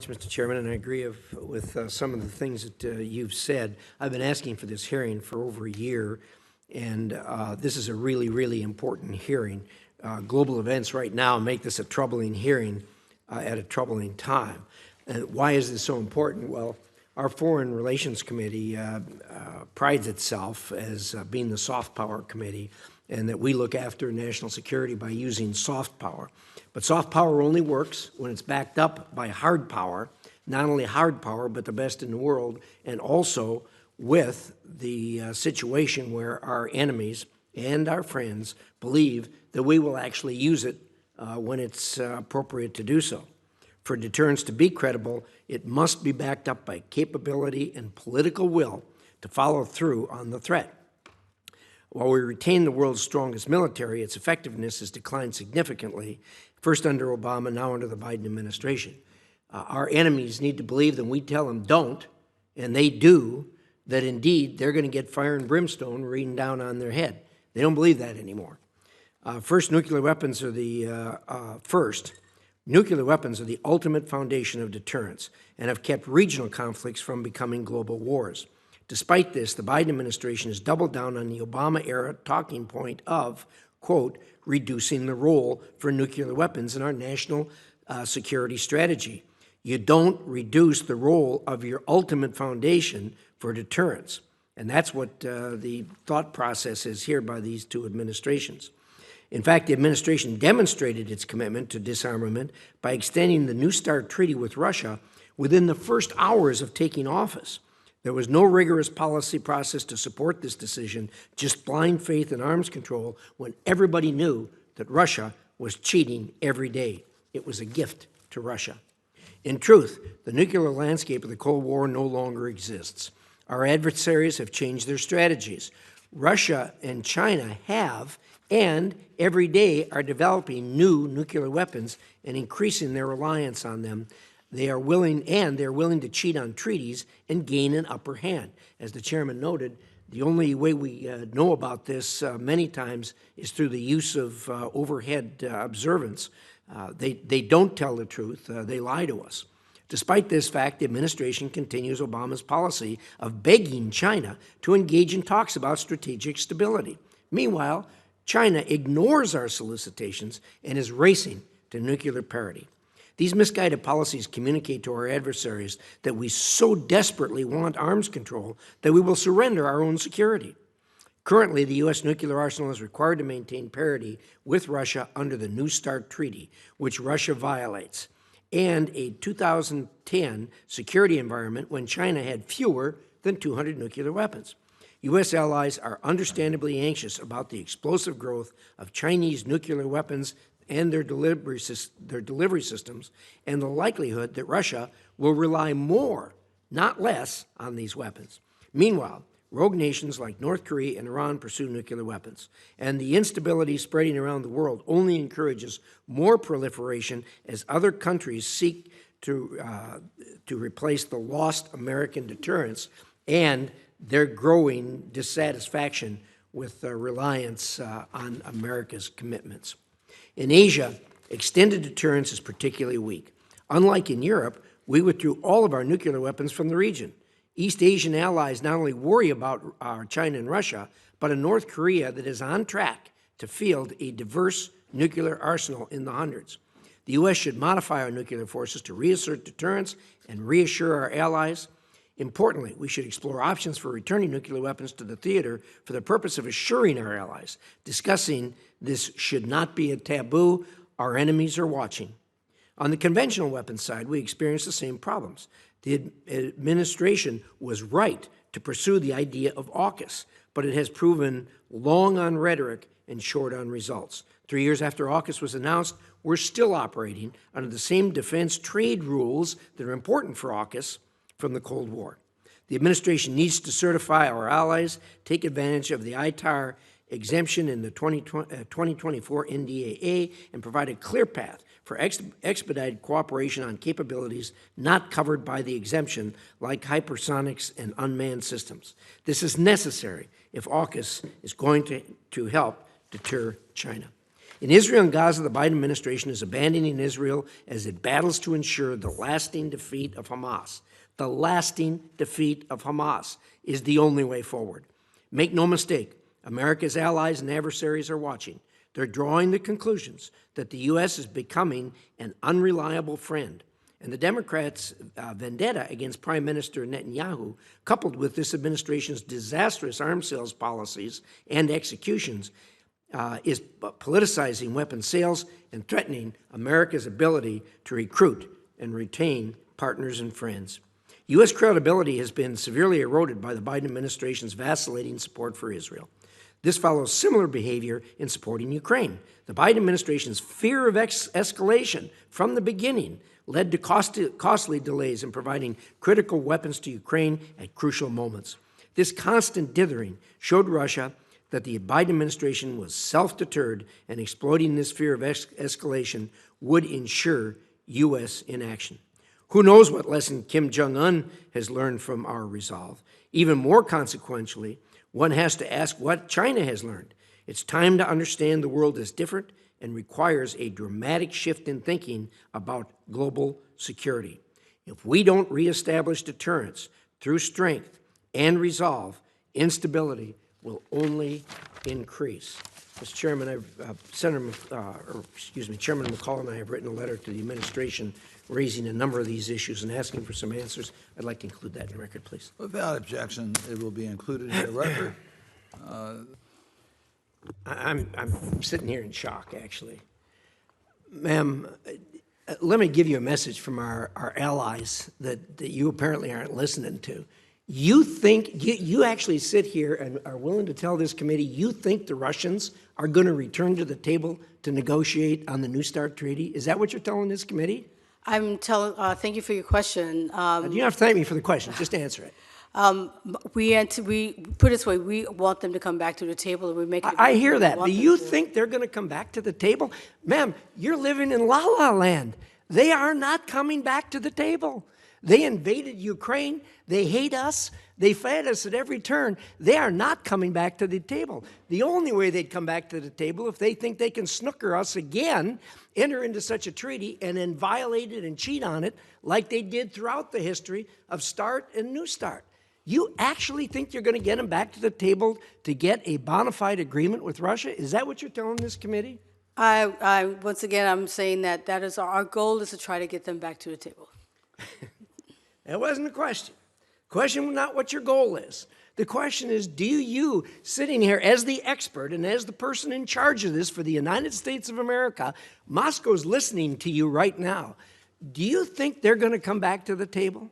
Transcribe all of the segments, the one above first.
Mr. Chairman, and I agree with some of the things that you've said. I've been asking for this hearing for over a year, and this is a really, really important hearing. Global events right now make this a troubling hearing at a troubling time. And why is this so important? Well, our Foreign Relations Committee prides itself as being the soft power committee, and that we look after national security by using soft power. But soft power only works when it's backed up by hard power, not only hard power, but the best in the world, and also with the situation where our enemies and our friends believe that we will actually use it when it's appropriate to do so. For deterrence to be credible, it must be backed up by capability and political will to follow through on the threat. While we retain the world's strongest military, its effectiveness has declined significantly, first under Obama, now under the Biden administration. Our enemies need to believe that we tell them don't, and they do, that indeed they're going to get fire and brimstone raining down on their head. They don't believe that anymore. Nuclear weapons are the ultimate foundation of deterrence and have kept regional conflicts from becoming global wars. Despite this, the Biden administration has doubled down on the Obama-era talking point of, quote, reducing the role for nuclear weapons in our national security strategy. You don't reduce the role of your ultimate foundation for deterrence. And that's what the thought process is here by these two administrations. In fact, the administration demonstrated its commitment to disarmament by extending the New START treaty with Russia within the first hours of taking office. There was no rigorous policy process to support this decision, just blind faith in arms control when everybody knew that Russia was cheating every day. It was a gift to Russia. In truth, the nuclear landscape of the Cold War no longer exists. Our adversaries have changed their strategies. Russia and China have, and every day are developing new nuclear weapons and increasing their reliance on them. They're willing to cheat on treaties and gain an upper hand. As the chairman noted, the only way we know about this many times is through the use of overhead observance. They don't tell the truth. They lie to us. Despite this fact, the administration continues Obama's policy of begging China to engage in talks about strategic stability. Meanwhile, China ignores our solicitations and is racing to nuclear parity. These misguided policies communicate to our adversaries that we so desperately want arms control that we will surrender our own security. Currently, the U.S. nuclear arsenal is required to maintain parity with Russia under the New START treaty, which Russia violates, and a 2010 security environment when China had fewer than 200 nuclear weapons. U.S. allies are understandably anxious about the explosive growth of Chinese nuclear weapons and their delivery systems, and the likelihood that Russia will rely more, not less, on these weapons. Meanwhile, rogue nations like North Korea and Iran pursue nuclear weapons, and the instability spreading around the world only encourages more proliferation as other countries seek to replace the lost American deterrence and their growing dissatisfaction with reliance on America's commitments. In Asia, extended deterrence is particularly weak. Unlike in Europe, we withdrew all of our nuclear weapons from the region. East Asian allies not only worry about China and Russia, but a North Korea that is on track to field a diverse nuclear arsenal in the hundreds. The U.S. should modify our nuclear forces to reassert deterrence and reassure our allies. Importantly, we should explore options for returning nuclear weapons to the theater for the purpose of assuring our allies. Discussing this should not be a taboo. Our enemies are watching. On the conventional weapons side, we experience the same problems. The administration was right to pursue the idea of AUKUS, but it has proven long on rhetoric and short on results. 3 years after AUKUS was announced, we're still operating under the same defense trade rules that are important for AUKUS from the Cold War. The administration needs to certify our allies, take advantage of the ITAR exemption in the 2024 NDAA, and provide a clear path for expedited cooperation on capabilities not covered by the exemption, like hypersonics and unmanned systems. This is necessary if AUKUS is going to help deter China. In Israel and Gaza, the Biden administration is abandoning Israel as it battles to ensure the lasting defeat of Hamas. The lasting defeat of Hamas is the only way forward. Make no mistake, America's allies and adversaries are watching. They're drawing the conclusions that the U.S. is becoming an unreliable friend. And the Democrats' vendetta against Prime Minister Netanyahu, coupled with this administration's disastrous arms sales policies and executions, is politicizing weapons sales and threatening America's ability to recruit and retain partners and friends. U.S. credibility has been severely eroded by the Biden administration's vacillating support for Israel. This follows similar behavior in supporting Ukraine. The Biden administration's fear of escalation from the beginning led to costly delays in providing critical weapons to Ukraine at crucial moments. This constant dithering showed Russia that the Biden administration was self-deterred, and exploiting this fear of escalation would ensure U.S. inaction. Who knows what lesson Kim Jong-un has learned from our resolve? Even more consequentially, one has to ask what China has learned. It's time to understand the world is different and requires a dramatic shift in thinking about global security. If we don't reestablish deterrence through strength and resolve, instability will only increase. Mr. Chairman, Chairman McCall and I have written a letter to the administration raising a number of these issues and asking for some answers. I'd like to include that in the record, please. Without objection, it will be included in the record. I'm sitting here in shock, actually. Ma'am, let me give you a message from our allies that you apparently aren't listening to. You think, you actually sit here and are willing to tell this committee you think the Russians are going to return to the table to negotiate on the New START treaty? Is that what you're telling this committee? Thank you for your question. You don't have to thank me for the question, just answer it. We put it this way, we want them to come back to the table, and we make it. I hear that. Do you think they're going to come back to the table? Ma'am, you're living in La La Land. They are not coming back to the table. They invaded Ukraine. They hate us. They fight us at every turn. They are not coming back to the table. The only way they'd come back to the table if they think they can snooker us again, enter into such a treaty, and then violate it and cheat on it like they did throughout the history of START and New START. You actually think you're going to get them back to the table to get a bona fide agreement with Russia? Is that what you're telling this committee? Once again, I'm saying that is our goal is to try to get them back to the table. That wasn't a question. The question was not what your goal is. The question is, do you, sitting here as the expert and as the person in charge of this for the United States of America, Moscow's listening to you right now, do you think they're going to come back to the table?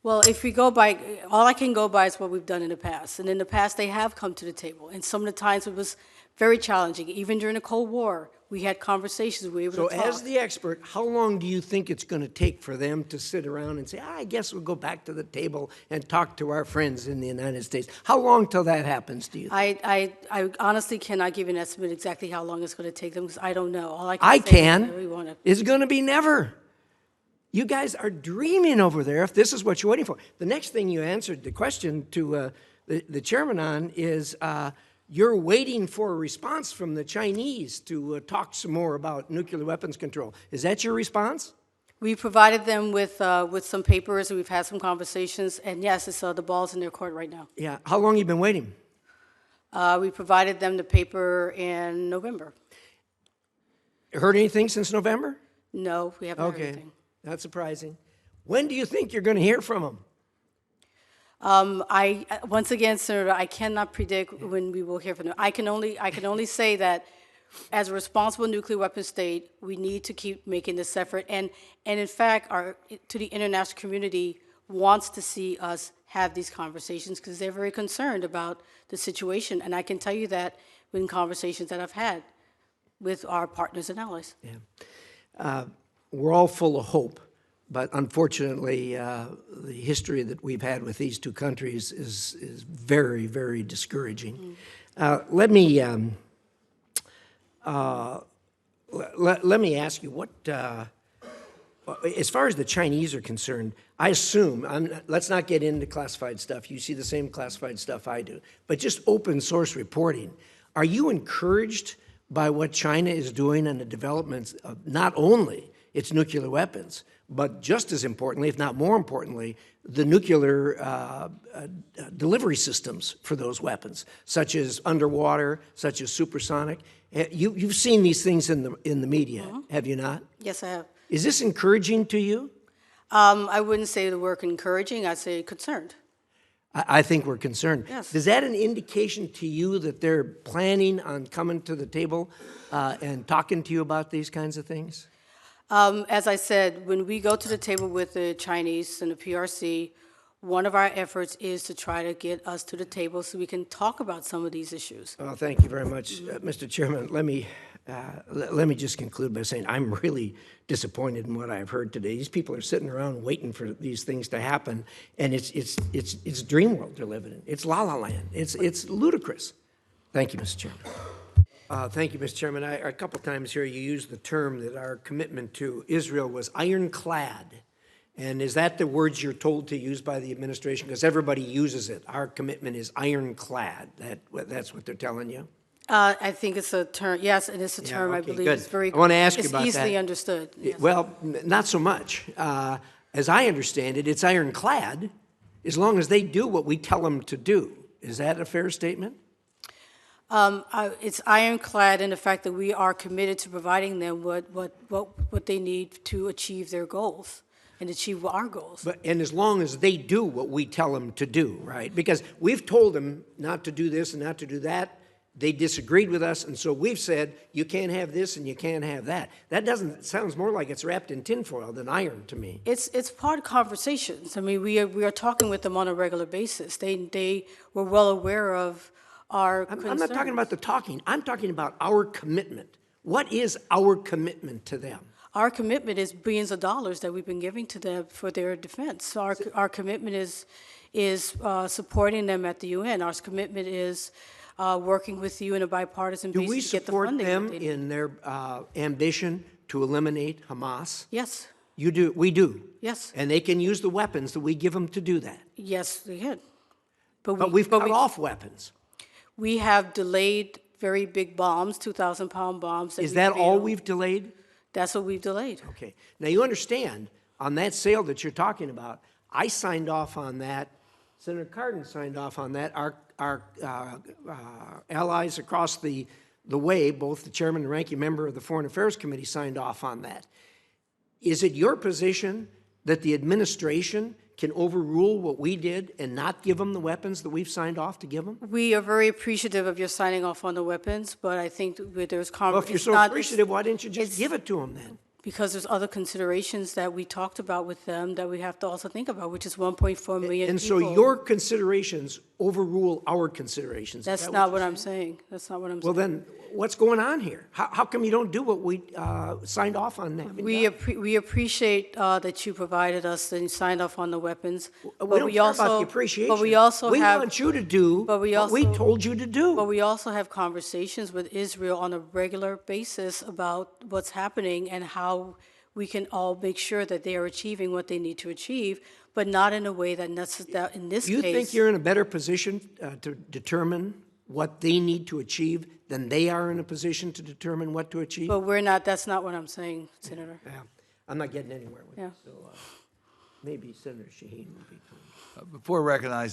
Well, if we go by, all I can go by is what we've done in the past. And in the past, they have come to the table. And some of the times it was very challenging. Even during the Cold War, we had conversations. We were able to talk. So as the expert, how long do you think it's going to take for them to sit around and say, I guess we'll go back to the table and talk to our friends in the United States? How long till that happens, do you think? I honestly cannot give you an estimate exactly how long it's going to take them, because I don't know. All I I can say can. is that we want to. It's going to be never. You guys are dreaming over there if this is what you're waiting for. The next thing you answered the question to the chairman on is you're waiting for a response from the Chinese to talk some more about nuclear weapons control. Is that your response? We provided them with some papers, and we've had some conversations, and yes, it's the ball's in their court right now. Yeah. How long have you been waiting? We provided them the paper in November. Heard anything since November? No, we haven't heard anything. Not surprising. When do you think you're going to hear from them? Once again, Senator, I cannot predict when we will hear from them. I can only say that as a responsible nuclear weapons state, we need to keep making this effort. And in fact, to the international community wants to see us have these conversations because they're very concerned about the situation. And I can tell you that in conversations that I've had with our partners and allies. Yeah. We're all full of hope, but unfortunately, the history that we've had with these two countries is very, very discouraging. Let me ask you what, as far as the Chinese are concerned, I assume, let's not get into classified stuff. You see the same classified stuff I do, but just open source reporting. Are you encouraged by what China is doing and the developments of not only its nuclear weapons, but just as importantly, if not more importantly, the nuclear delivery systems for those weapons, such as underwater, such as supersonic. You've seen these things in the media, have you not? Yes, I have. Is this encouraging to you? I wouldn't say the word encouraging, I'd say concerned. I think we're concerned. Yes. Is that an indication to you that they're planning on coming to the table and talking to you about these kinds of things? As I said, when we go to the table with the Chinese and the PRC, one of our efforts is to try to get us to the table so we can talk about some of these issues. Well, thank you very much, Mr. Chairman. Let me just conclude by saying I'm really disappointed in what I've heard today. These people are sitting around waiting for these things to happen, and it's dream world they're living in. It's la la land. It's ludicrous. Thank you, Mr. Chairman. Thank you, Mr. Chairman. A couple times here you used the term that our commitment to Israel was ironclad. And is that the words you're told to use by the administration? Because everybody uses it. Our commitment is ironclad. That's what they're telling you? I think it's a term, yes, and it's a term I okay, believe good. is very, I want to ask you it's about easily that. understood. Yes. Well, not so much. As I understand it, it's ironclad as long as they do what we tell them to do. Is that a fair statement? It's ironclad in the fact that we are committed to providing them what they need to achieve their goals and achieve our goals. And as long as they do what we tell them to do, right? Because we've told them not to do this and not to do that. They disagreed with us, and so we've said, you can't have this and you can't have that. That sounds more like it's wrapped in tinfoil than iron to me. It's part of conversations. I mean, we are talking with them on a regular basis. They were well aware of our concerns. I'm not talking about the talking. I'm talking about our commitment. What is our commitment to them? Our commitment is billions of dollars that we've been giving to them for their defense. Our commitment is supporting them at the UN. Our commitment is working with you in a bipartisan Do we basis to get the support funding. them in their ambition to eliminate Hamas? Yes, You do. We do. yes, And they can use the weapons that we give them to do that. yes, they can. But we've cut off weapons. We have delayed very big bombs, 2,000-pound bombs. Is that all we've delayed? That's what we've delayed. Okay. Now, you understand, on that sale that you're talking about, I signed off on that. Senator Cardin signed off on that. Our allies across the way, both the chairman and ranking member of the Foreign Affairs Committee signed off on that. Is it your position that the administration can overrule what we did and not give them the weapons that we've signed off to give them? We are very appreciative of your signing off on the weapons, but I think that there's Well, if you're so appreciative, why didn't you just give it to them then? because there's other considerations that we talked about with them that we have to also think about, which is 1.4 million And people. so your considerations overrule our considerations. Is That's that not you're what I'm saying? saying. That's not what I'm Well, saying. then, what's going on here? How come you don't do what we signed off on? We appreciate that you provided us and signed off on the weapons. We but don't we care also, about the appreciation. But we also we have. want you to do but we what we also- told you to do. But we also have conversations with Israel on a regular basis about what's happening and how we can all make sure that they are achieving what they need to achieve, but not in a way that in this Do you case. think you're in a better position to determine what they need to achieve than they are in a position to determine what to achieve? But we're not, that's not what I'm saying, Senator. Yeah, I'm not getting anywhere with Yeah. it. So maybe Senator Shaheen will be. Before recognizing